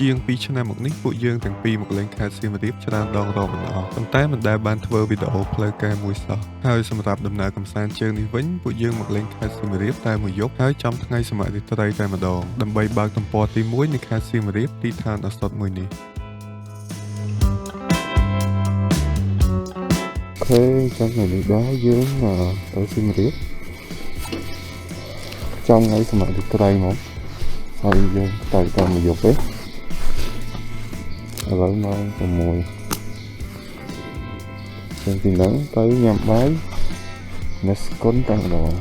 ជាង2ឆ្នាំមកនេះពួកយើងទាំងពីរមកលេងខេត្តសៀមរាបច្រើនដងរកបណ្ដោះប៉ុន្តែមិនដែលបានធ្វើវីដេអូផ្លូវការមួយសោះហើយសម្រាប់ដំណើរកម្សាន្តជើងនេះវិញពួកយើងមកលេងខេត្តសៀមរាបតែមួយយប់ហើយចំថ្ងៃសម័យរាត្រីតែម្ដងដើម្បីបើកទំព័រទី1នៃខេត្តសៀមរាបទីឋានឱសថមួយនេះអូខេចាំថ្ងៃនេះដែរយើងទៅសៀមរាបចំថ្ងៃសម័យរាត្រីមកហើយយើងទៅតាមមួយយប់ទេឥឡូវម៉ោង6ចឹងពីហ្នឹងទៅញ៉ាំបាយនៅស្គុនតែម្ដង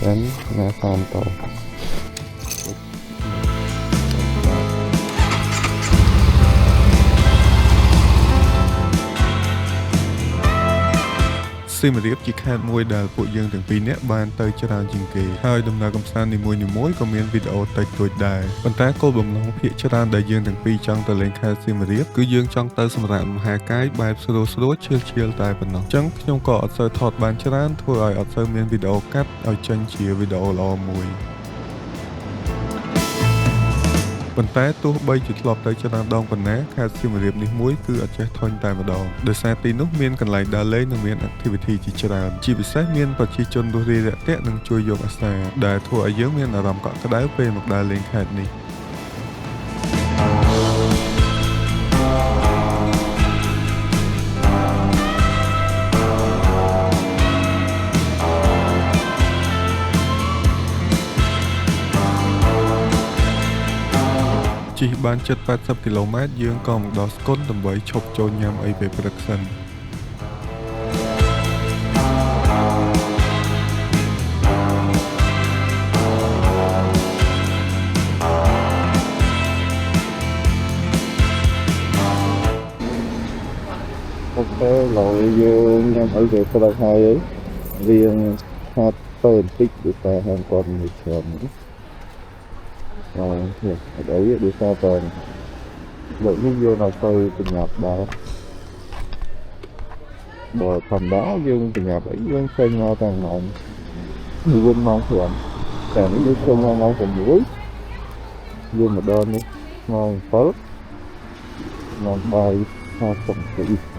then ណាសានតសៀមរាបជាខេត្តមួយដែលពួកយើងទាំងពីរនាក់បានទៅច្រើនជាងគេហើយដំណើរកម្សាន្តនីមួយៗក៏មានវីដេអូតិចតួចដែរប៉ុន្តែគោលបំណងភាគច្រើនដែលយើងទាំងពីរចង់ទៅលេងខេត្តសៀមរាបគឺយើងចង់ទៅសម្រាកលំហែកាយបែបស្រួលៗឈៀលតែប៉ុណ្ណោះអញ្ចឹងខ្ញុំក៏អត់សូវថតបានច្រើនធ្វើឲ្យអត់សូវមានវីដេអូកាត់ឲ្យចេញជាវីដេអូល្អមួយប៉ុន្តែទោះបីជាធ្លាប់ទៅច្រើនដងប៉ុណ្ណាខេត្តសៀមរាបនេះមួយគឺអត់ចេះធុញតែម្ដងដោយសារទីនោះមានកន្លែងដើរលេងនិងមាន activity ជាច្រើនជាពិសេសមានប្រជាជនរស់រាយរាក់ទាក់និងជួយយកអាសាដែលធ្វើឲ្យយើងមានអារម្មណ៍កក់ក្ដៅពេលមកដើរលេងខេត្តនេះជិះបានជិត80គីឡូម៉ែត្រយើងក៏មកដល់ស្គុនដើម្បីឈប់ចូលញ៉ាំអីពេលព្រឹកសិនអូខេឡើយយើងញ៉ាំអីពេលព្រឹកហើយរៀងខាត់ទៅបន្តិចដូចតែហាងគាត់មានច្រើននេះនេះអត់អីដូចថាតើលើកនេះយើងឲ្យទៅប្រញាប់ដែរបើធម្មតាយើងប្រញាប់អីយើងចេញមកតែម៉ោង9ម៉ោងព្រមតែនេះយើងចូលមកម៉ោង6យើងមកដល់នេះម៉ោង7ម៉ោង3:50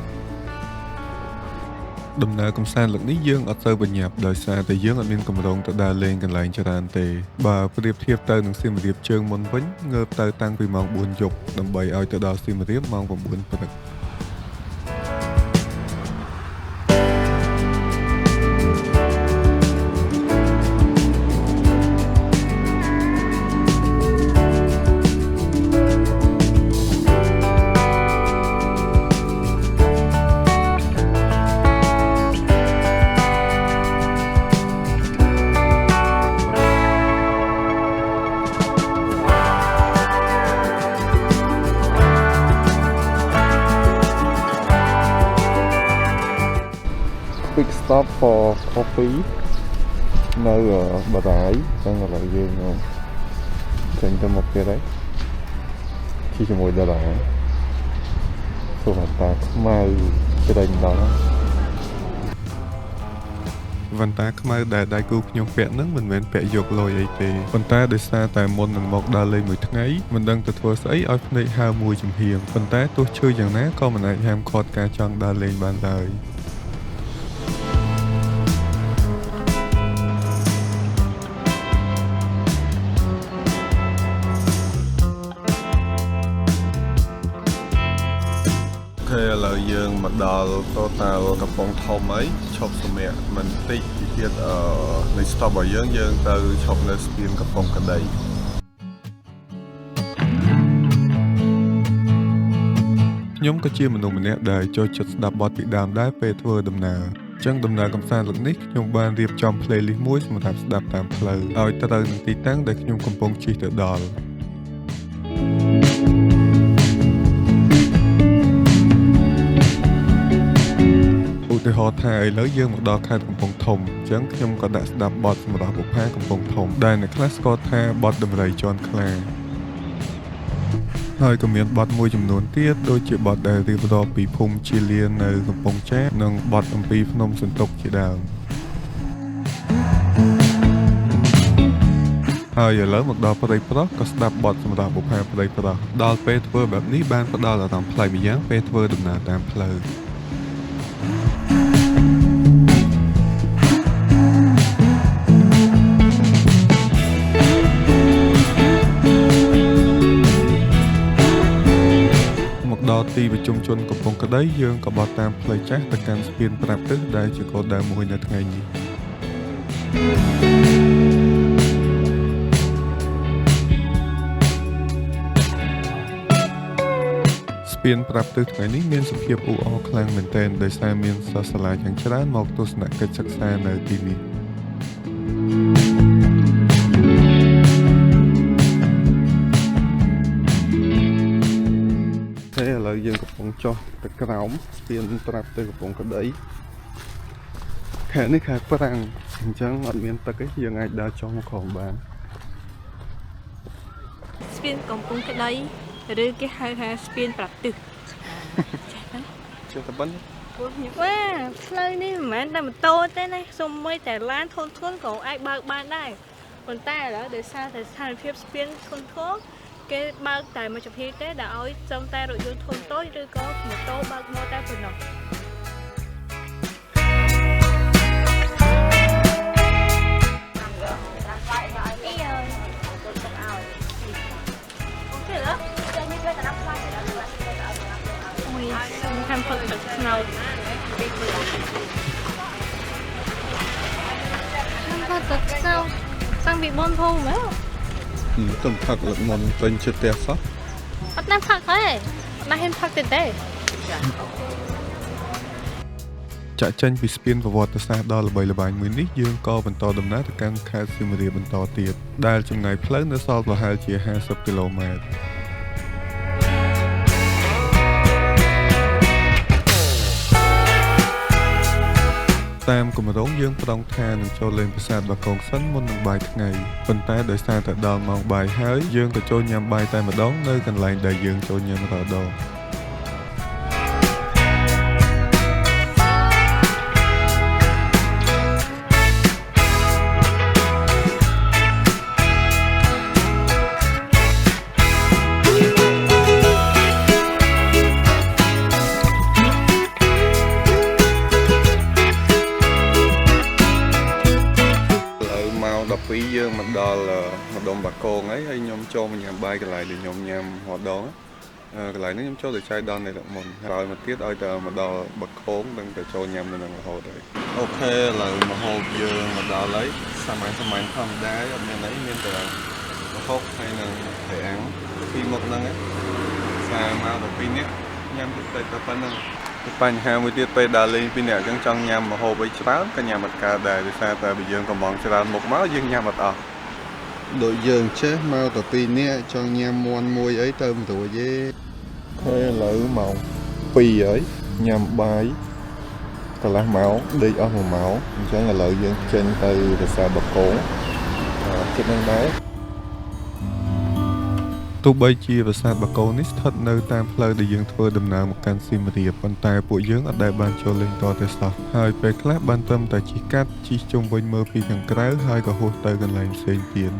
ដំណើរកម្សាន្តលើកនេះយើងអត់ទៅបញ្ញាប់ដោយសារតែយើងអត់មានកម្រងទៅដើរលេងកន្លែងច្រើនទេបើប្រៀបធៀបទៅនឹងសៀមរាបជើងមុនវិញងើបទៅតាំងពីម៉ោង4យប់ដើម្បីឲ្យទៅដល់សៀមរាបម៉ោង9ព្រឹកBig stop for coffee នៅបារាយចឹងឥឡូវយើងចេញទៅមុខទៀតហើយជិះជាមួយតារាសូមតាខ្មៅច្រេញដល់វ៉ាន់តាខ្មៅដែលដៃគូខ្ញុំពាក់ហ្នឹងមិនមែនពាក់យកលុយអីទេប៉ុន្តែដោយសារតែមុននឹងមកដើរលេងមួយថ្ងៃមិនដឹងទៅធ្វើស្អីឲ្យភ្នែកហើមួយចំហៀងប៉ុន្តែទោះឈឺយ៉ាងណាក៏មិនអាចហាមឃាត់ការចង់ដើរលេងបានឡើយឥឡូវយើងមកដល់តូតាល់កំពង់ធំហើយឈប់សម្រាកមិនតិចទៀតនៃ stop របស់យើងទៅឈប់នៅស្ពានកំពង់កដីខ្ញុំក៏ជាមនុស្សម្នាក់ដែលចូលចិត្តស្ដាប់បទពីដើមដែរពេលធ្វើដំណើរអញ្ចឹងដំណើរកម្សាន្តលើកនេះខ្ញុំបានរៀបចំ playlist មួយសម្រាប់ស្ដាប់តាមផ្លូវឲ្យត្រូវនឹងទីតាំងដែលខ្ញុំកំពុងជិះទៅដល់ឧទាហរណ៍ថាឥឡូវយើងមកដល់ខេត្តកំពង់ធំអញ្ចឹងខ្ញុំក៏ដាក់ស្ដាប់បទសម្រាប់បុប្ផាកំពង់ធំដែលអ្នកខ្លះស្គាល់ថាបទដំរីជាន់ខ្លាហើយក៏មានបទមួយចំនួនទៀតដូចជាបទដែលរៀបរាប់ពីភូមិជាលាននៅកំពង់ចាមនិងបទអំពីភ្នំសន្ទុកជាដើម ហើយឥឡូវមកដល់ប្រិយប្រុសក៏ស្ដាប់បទសម្រាប់បុព្វាប្រិយប្រុសដល់ពេលធ្វើបែបនេះបានផ្ដល់អារម្មណ៍ប្លែកម្យ៉ាងពេលធ្វើដំណើរតាមផ្លូវមកដល់ទីប្រជុំជនកំពង់ក្ដីយើងក៏បត់តាមផ្លូវចាស់ទៅកាន់ស្ពានប្រាប់ទិសដែលជាគោលដៅមួយនៅថ្ងៃនេះស្ពានប្រាប់ទិសថ្ងៃនេះមានសភាពអ៊ូអរខ្លាំងមែនទែនដោយសារមានសិស្សសាលាយ៉ាងច្រើនមកទស្សនកិច្ចសិក្សានៅទីនេះឥឡូវយើងកំពុងចុះទៅក្រោមស្ពានប្រាប់ទៅកំពង់ក្ដីខែនេះខែប្រាំងអញ្ចឹងអត់មានទឹកទេយើងអាចដើរចុះមកក្រោមបានស្ពានកំពង់ក្ដីឬគេហៅថាស្ពានប្រាប់ទិសចេះតែប៉ុណ្ណឹងវ៉ាផ្លូវនេះមិនមែនតែម៉ូតូទេណាសូម្បីតែឡានធុនក៏អាចបើកបានដែរប៉ុន្តែឥឡូវដោយសារតែស្ថានភាពស្ពានធុនធំគេបើកតែមួយចំហៀងទេដែលឲ្យត្រឹមតែរថយន្តធុនតូចឬក៏ម៉ូតូបើកមកតែប៉ុណ្ណោះខាងផឹកទឹកស្នោតខាងផឹកទឹកស្នោតតាំងពីបនភូមិហ៎ទំផឹកលឹកមុនពេញជិតផ្ទះសោះអត់ណាផឹកទេអត់ណាហ៊ានផឹកទេចាក់ចេញពីស្ពានប្រវត្តិសាស្ត្រដ៏ល្បីល្បាញមួយនេះយើងក៏បន្តដំណើរទៅកាន់ខេត្តសៀមរាបបន្តទៀតដែលចម្ងាយផ្លូវនៅសល់ប្រហែលជា50គីឡូម៉ែត្រតាមគម្រោងយើងប្តង់ថានឹងចូលលេងប្រាសាទបាគងសិនមុននឹងបាយថ្ងៃប៉ុន្តែដោយសារតែដល់ម៉ោងបាយហើយយើងក៏ចូលញ៉ាំបាយតែម្ដងនៅកន្លែងដែលយើងចូលញ៉ាំរាល់ដងយើងមកដល់ម្ដុំបាគងហើយខ្ញុំចូលមកញ៉ាំបាយកន្លែងដែលខ្ញុំញ៉ាំរហដងកន្លែងនេះខ្ញុំចូលទៅចៃដន្យនៅមុនក្រោយមកទៀតឲ្យតែមកដល់បាគងនឹងទៅចូលញ៉ាំនៅនឹងរហូតហើយអូខេឥឡូវម្ហូបយើងមកដល់ហើយសាមញ្ញធម្មតាអត់មានអីមានតែម្ហូបហើយនឹងត្រីអាំងពីមុខហ្នឹងសារមកដល់ពីនេះញ៉ាំទៅតែប៉ុណ្្នឹងបញ្ហាមួយទៀតពេលដើរលេងពីអ្នកអញ្ចឹងចង់ញ៉ាំម្ហូបអីច្រើនក៏ញ៉ាំអត់កើតដែរដោយសារតែបើយើងកំងច្រើនមុខមកយើងញ៉ាំអត់អស់ដូចយើងចេះមកទៅពីអ្នកចង់ញ៉ាំមាន់មួយអីទៅមិនរួចទេហើយឥឡូវម៉ោង2ហើយញ៉ាំបាយកន្លះម៉ោងដេកអស់1ម៉ោងអញ្ចឹងឥឡូវយើងចេញទៅប្រាសាទបាគងជិតនឹងដែរទោះបីជាប្រាសាទបាគងនេះស្ថិតនៅតាមផ្លូវដែលយើងធ្វើដំណើរមកកាន់សៀមរាបប៉ុន្តែពួកយើងអត់ដែលបានចូលលេងតទេសោះហើយពេលខ្លះបានត្រឹមតែជិះកាត់ជិះជុំវិញមើលពីខាងក្រៅហើយក៏ហួសទៅកន្លែងផ្សេងទៀត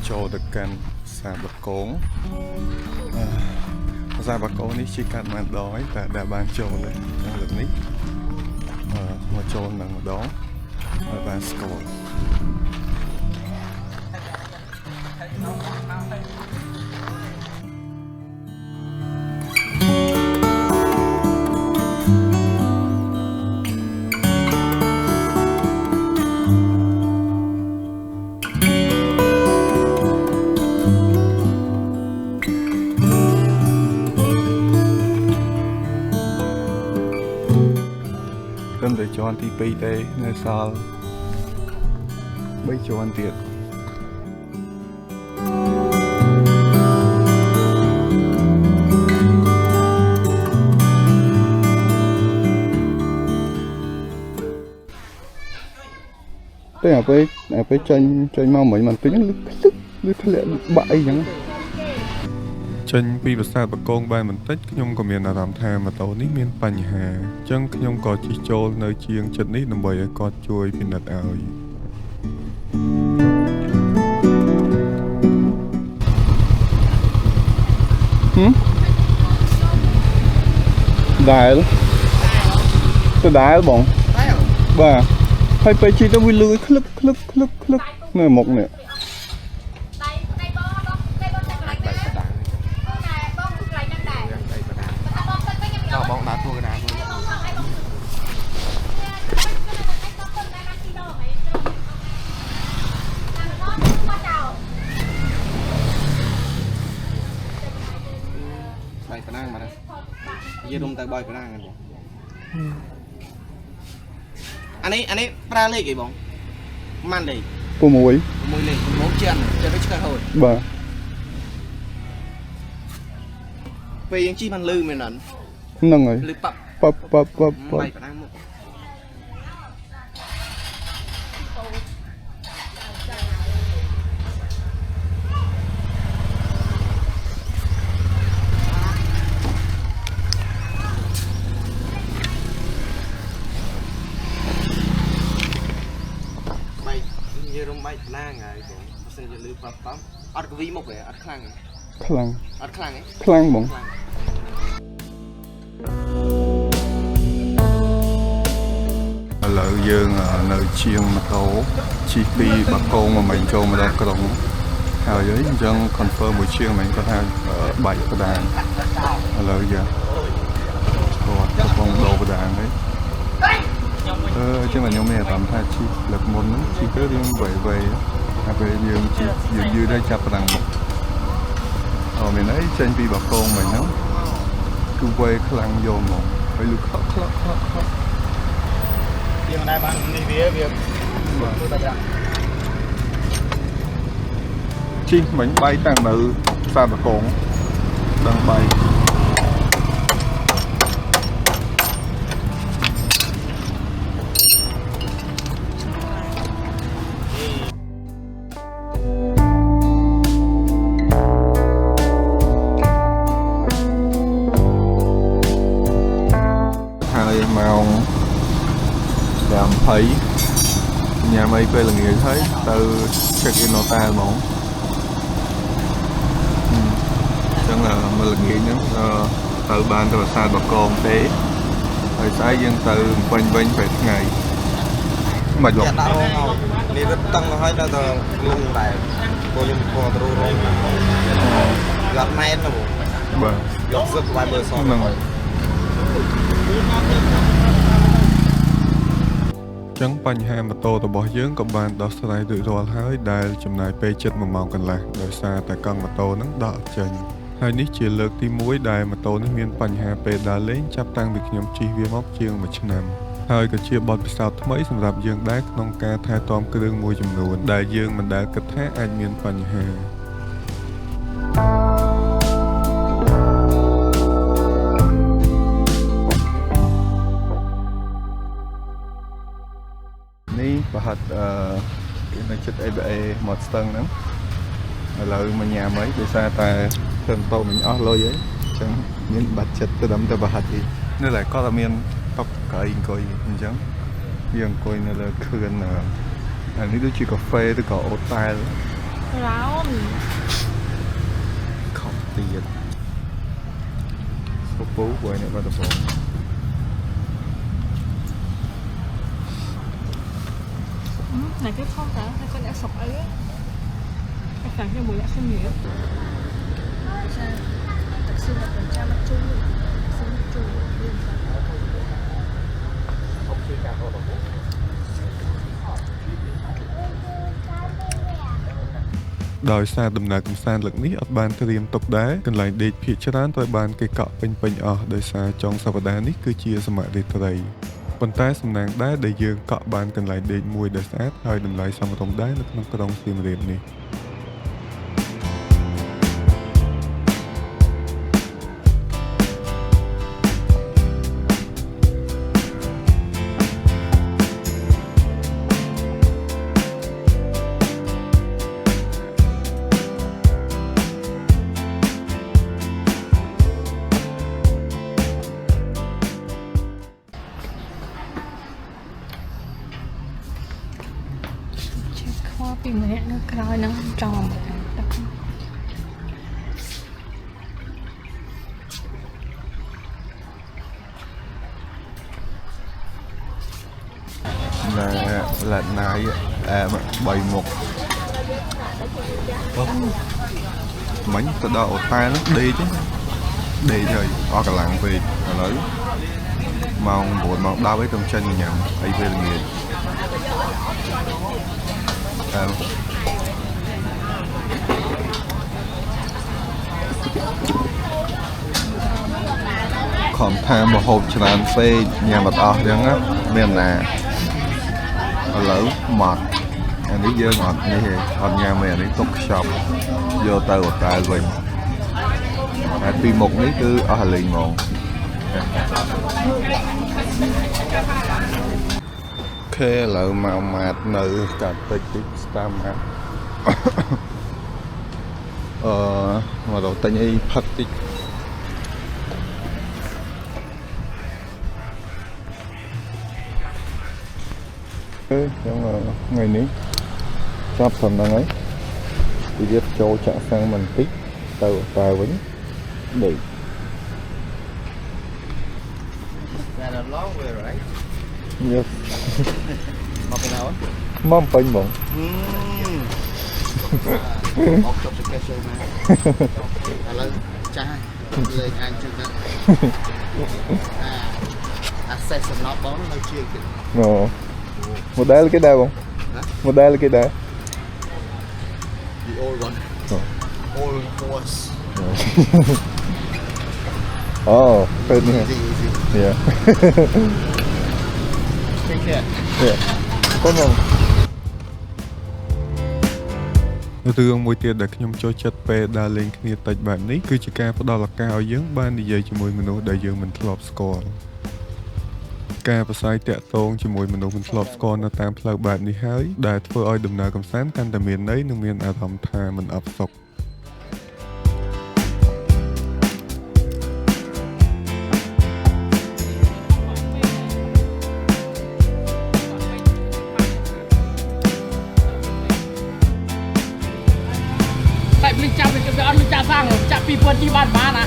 ចូលទៅកាន់ប្រាសាទបាគងប្រាសាទបាគងនេះជិះកាត់បានដងហើយតែដែលបានចូលហើយលើកនេះមកចូលនឹងម្ដងហើយបានស្គាល់ ត្រឹមតែជាន់ទី2ទេនៅសល់3ជាន់ទៀតតែអាពេលចាញ់មកមិញមិនពេញលឹកធ្លាក់បាក់អីចឹងចេញពីប្រាសាទបកងបានបន្តិចខ្ញុំក៏មានអារម្មណ៍ថាម៉ូតូនេះមានបញ្ហាអញ្ចឹងខ្ញុំក៏ជិះចូលនៅជាងចិត្តនេះដើម្បីឲ្យគាត់ជួយពិនិត្យឲ្យដែលបងបាទហើយពេលជិះទៅវាលឺក្លឹបនៅមុខនេះបងដាក់ទូកណ្ដាលបាយកណ្ដាលមកនិយាយរុំទៅបាយកណ្ដាលហ្នឹងបងអានេះប្រើលេខអីបងម៉ាន់លេខ6លេខមកជិះទៅឆ្កឹះហូតបាទពេលយើងជិះបានលឺមែនអត់ហ្នឹងហើយលឺប៉ាប់បាយកណ្ដាលមកនិយាយរំបែកខ្លាំងហើយបងបើសិនជាលឺប៉ាប់អត់កវីមកទេអត់ខ្លាំងអត់ខ្លាំងទេខ្លាំងបងឥឡូវយើងនៅជាងម៉ូតូជិះពីបាកងមកមិញចូលមកដល់ក្រុងហើយអញ្ចឹង confirm មួយជាងមិញគាត់ថាបែកបដានឥឡូវយើងគាត់កំពុងដូរបដានហើយចឹងខ្ញុំមានអារម្មណ៍ថាជិះលើកមុនហ្នឹងជិះទៅរៀងវែហើយពេលយើងជិះយឺតហើយចាប់ប្រាំងមកមានអីចេញពីបាកងមិញហ្នឹងគឺវែខ្លាំងយកមកហើយលឺខកជាងដែរបាននេះវាទៅតែជិះមិញបាយតាំងនៅផ្សារបាកងដឹងបាយម៉ោង8ញ៉ាំអីពេលល្ងាចហើយទៅ check in hotel ហ្មងអញ្ចឹងមកល្ងាចហ្នឹងទៅបានទៅប្រាសាទបាកងទេហើយស្អែកយើងទៅពេញវិញពេលថ្ងៃមិនយកដាក់រងនេះរត់តឹងហើយទៅលងដែរពលខ្ញុំខទៅរងយកម៉ែនណាបាទយកសឹកបាយមើលសហ្នឹងហើយចឹងបញ្ហាម៉ូតូរបស់យើងក៏បានដោះស្រាយរួចរាល់ហើយដែលចំណាយពេលជិត1ម៉ោងកន្លះដោយសារតែកង់ម៉ូតូហ្នឹងដកចេញហើយនេះជាលើកទី1ដែលម៉ូតូនេះមានបញ្ហាពេលដើរលេងចាប់តាំងពីខ្ញុំជិះវាមកជាង1ឆ្នាំហើយក៏ជាបទពិសោធន៍ថ្មីសម្រាប់យើងដែរក្នុងការថែទាំគ្រឿងមួយចំនួនដែលយើងមិនដែលគិតថាអាចមានបញ្ហានេះប្រហិតគេនៅចិត្ត ABA មកស្ទឹងហ្នឹងឥឡូវមកញ៉ាំអីដោយសារតែធ្វើម៉ូតូមិញអស់លុយអីអញ្ចឹងមានបាត់ចិត្តទៅដល់ទៅប្រហិតអីនៅឡើយគាត់តែមានតុកកៅអីអង្គុយអញ្ចឹងយើងអង្គុយនៅលើខឿនអានេះដូចជាកាហ្វេឬក៏អូតែលរ៉ោនខំទៀតពពូបើនេះបាត់ទៅnày cái không cả hai con đã sọc ấy các bạn cho mùi đã không nhiều thật sự là tuần tra mặt chungដោយសារដំណើរកម្សាន្តលើកនេះអត់បានត្រៀមទុកដែរកន្លែងដេកភាគច្រើនត្រូវបានគេកក់ពេញអស់ដោយសារចុងសប្តាហ៍នេះគឺជាសម័យរាត្រី ប៉ុន្តែសំណាងដែរដែលយើងកក់បានកន្លែងដេកមួយដែលស្អាតហើយតម្លៃសមរម្យដែរនៅក្នុងក្រុងសៀមរាបនេះពីម្នាក់នៅក្រោយនឹងចំទឹកឡាត់ណាយ3មុខមិញទៅដល់អូតែលដេកហើយអស់កម្លាំងពេកឥឡូវម៉ោង9ម៉ោង10ឯងទៅចេញញ៉ាំអីពេលល្ងាចខំថាមកហូបច្រើនពេកញ៉ាំអត់អស់អញ្ចឹងមានណាឥឡូវមកអានេះយើងអត់នេះទេអត់ញ៉ាំទេអានេះទុកខ្ចប់យកទៅអត់តែវិញហើយពីមុខនេះគឺអស់លេងហ្មងខេឥឡូវមកម៉ាតនៅកាត់តិចស្តាមម៉ាតមកដល់ទិញអីផឹកតិចចឹងថ្ងៃនេះចាប់សំណឹងហើយពីទៀតចូលចាក់សាំងបន្តិចទៅតែវិញដេក That a long way, right? Yes. Half an hour? Mom penh bông. Ốc chọc cái show mà. Hello, trai. Lên anh chưa đó. Access and not bóng nó chia kìa. Ồ. Một đá là cái đá không? Hả? Một đá là cái đá. The old one. Old horse. Oh, good. Easy, easy. Yeah. Take care. Yeah. Come on. រឿងមួយទៀតដែលខ្ញុំចូលចិត្តពេលដើរលេងគ្នាតិចបែបនេះគឺជាការផ្ដល់ឱកាសឲ្យយើងបាននិយាយជាមួយមនុស្សដែលយើងមិនធ្លាប់ស្គាល់ការប្រស័យតាក់ទងជាមួយមនុស្សមិនធ្លាប់ស្គាល់នៅតាមផ្លូវបែបនេះហើយដែលធ្វើឲ្យដំណើរកម្សាន្តកាន់តែមានន័យនិងមានអារម្មណ៍ថាមិនអផ្សុកmình chào mình ăn mình chào sang rồi chào pi phân đi bàn má nè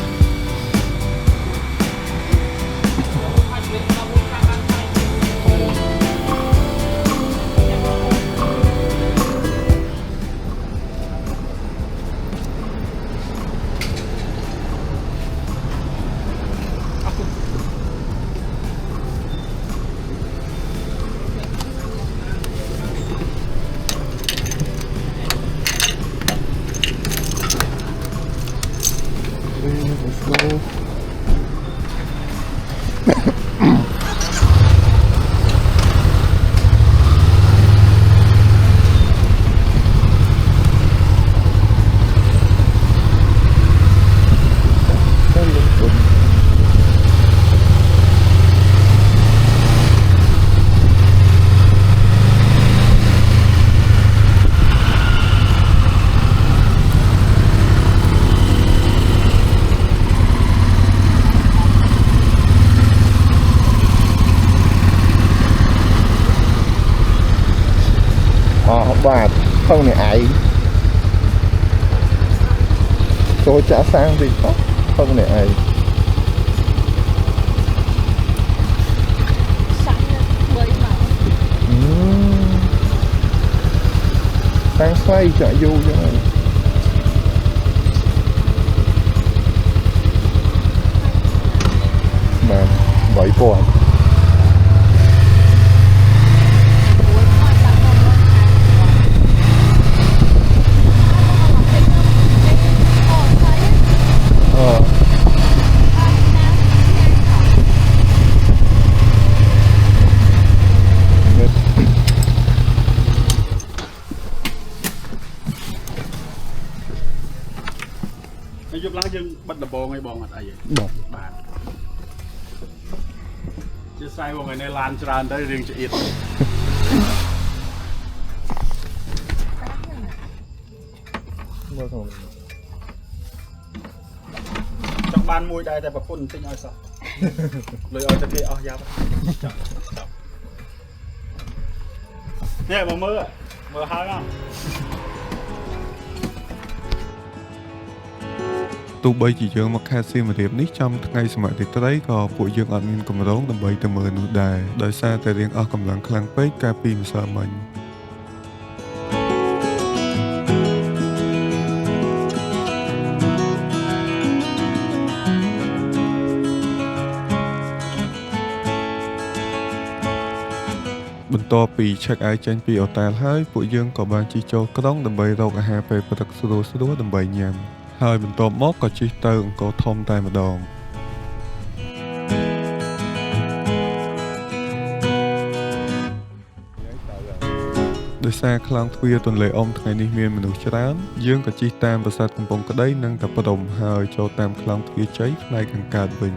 បាទខឹងនេះឯងចូលចាក់សាំងតិចទៅខឹងនេះឯងសាំង3ម៉ោងសាំងស្វ័យចាក់យូរចឹងហើយបាទ3000 ឡើងយើងបិទដំបងឲ្យបងអត់អីទេបាទជាស្រ័យបងឯនេះឡានច្រើនទៅរឿងចៀតចង់បានមួយដែរតែប្រពន្ធទិញឲ្យសោះលុយឲ្យតែគេអស់យ៉ាប់នេះមកមើលហើយអត់ ទោះបីជាយើងមកខេត្តសៀមរាបនេះចំថ្ងៃសមត្ថត្រីក៏ពួកយើងអត់មានកម្រងដើម្បីទៅមើលនោះដែរដោយសារតែរៀងអស់កម្លាំងខ្លាំងពេកកាលពីម្សិលមិញបន្ទាប់ពី check out ចេញពីអូតែលហើយពួកយើងក៏បានជិះចូលក្រុងដើម្បីរកអាហារពេលព្រឹកស្រួលៗដើម្បីញ៉ាំហើយបន្ទាប់មកក៏ជិះទៅអង្គរធំតែម្ដងដោយសារខ្លោងទ្វារទន្លេអុំថ្ងៃនេះមានមនុស្សច្រើនយើងក៏ជិះតាមប្រាសាទកំពង់ក្ដីនិងតាព្រំហើយចូលតាមខ្លោងទ្វារជ័យផ្នែកខាងកើតវិញ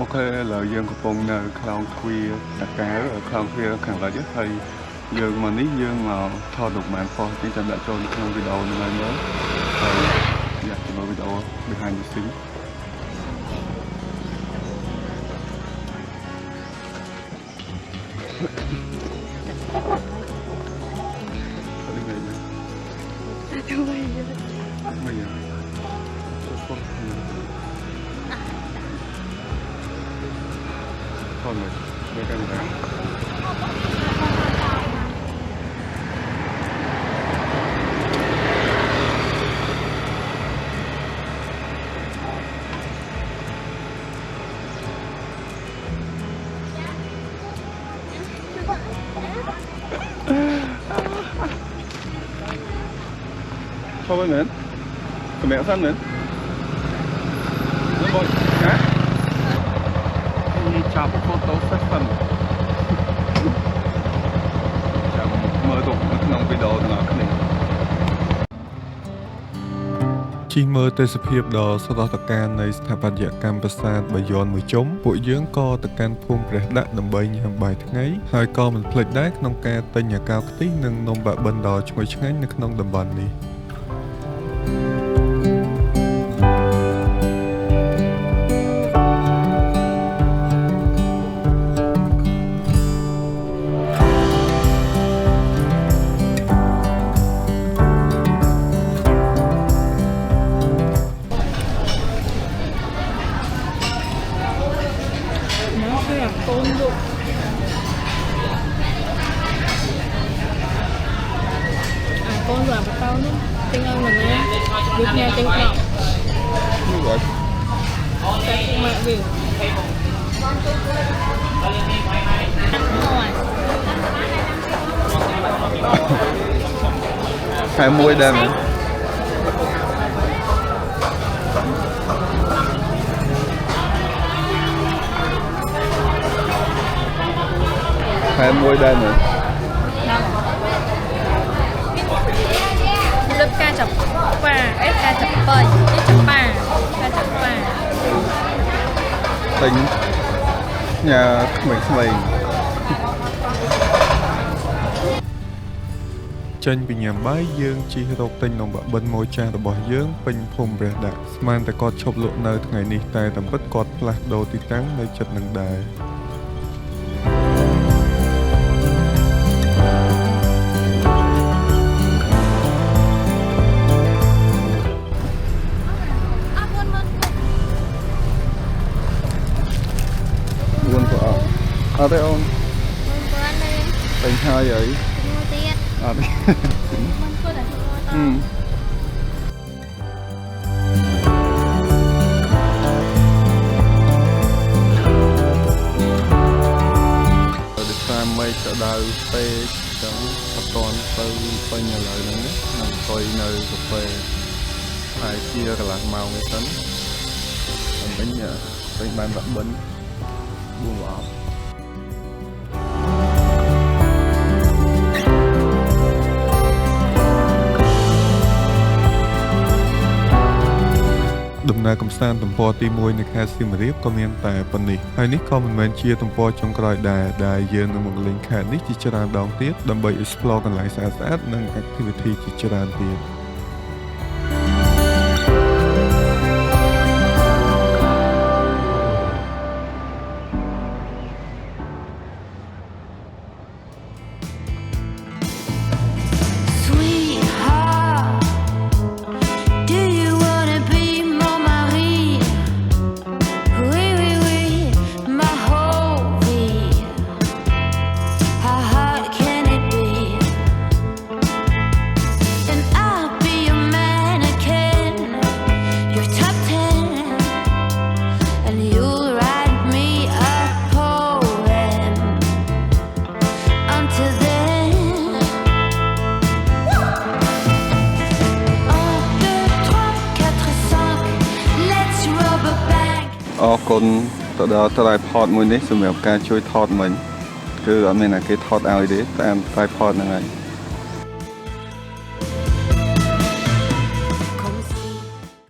អូខេឥឡូវយើងកំពុងនៅខ្លោងទ្វារតាកែវខ្លោងទ្វារខាងលិចហើយយើងមកនេះយើងមកថតរូបបានផុសទីចាំដាក់ចូលនៅក្នុងវីដេអូនេះហើយមើលហើយอยากមើលវីដេអូ behind the scene thôi rồi với camera thôi với mình cầm mẹ xanh mình nó bôi hả chào photo session ចាំមើលរូបនៅក្នុងវីដេអូទាំងអស់គ្នាជិះមើលទេសភាពដ៏ស្រស់ត្រកាលនៃស្ថាបត្យកម្មប្រាសាទបាយ័នមួយជុំពួកយើងក៏ទៅកាន់ភូមិព្រះដាក់ដើម្បីញ៉ាំបាយថ្ងៃហើយក៏មិនភ្លេចដែរក្នុងការទិញអាកោខ្ទិះនិងនំបាក់បិនដ៏ឈ្ងុយឆ្ងាញ់នៅក្នុងតំបន់នេះcon rồi bắt tao nữa tinh ơi mình nghe việc nhà tinh ngọc như vậy mẹ biểu phải mua đêm phải mua đêm nữa lớp ca chọc và ép ca chọc bơi cái chọc bà ca chọc bà tính nhà mìnhចេញពីញ៉ាំបាយយើងជិះរកទិញនំបាក់បិនមួយចាស់របស់យើងពេញភូមិព្រះដាក់ស្មានតែគាត់ឈប់លក់នៅថ្ងៃនេះតែតាមពិតគាត់ផ្លាស់ប្ដូរទីតាំងនៅចិត្តនឹងដែរអត់ទេអូនពេញហើយអីអត់ មេឃក្តៅពេកចឹងអត់ទាន់ទៅពេញឥឡូវហ្នឹងណានឹងអង្គុយនៅកាហ្វេហើយជាកន្លះម៉ោងហ្នឹងទៅវិញបានដាក់បិណ្ឌ4 អប់ ដំណើរកំសាន្តទំព័រទី1នៃខេត្តសៀមរាបក៏មានតែប៉ុណ្នេះហើយនេះក៏មិនមែនជាទំព័រចុងក្រោយដែរដែលយើងនឹងមកលេងខេត្តនេះជាច្រើនដងទៀតដើម្បី explore កន្លែងស្អាតៗនិង activity ជាច្រើនទៀត អរគុណទៅដល់ tripod មួយនេះសម្រាប់ការជួយថតមិញគឺអត់មានតែគេថតឲ្យទេតាម tripod ហ្នឹងហើយ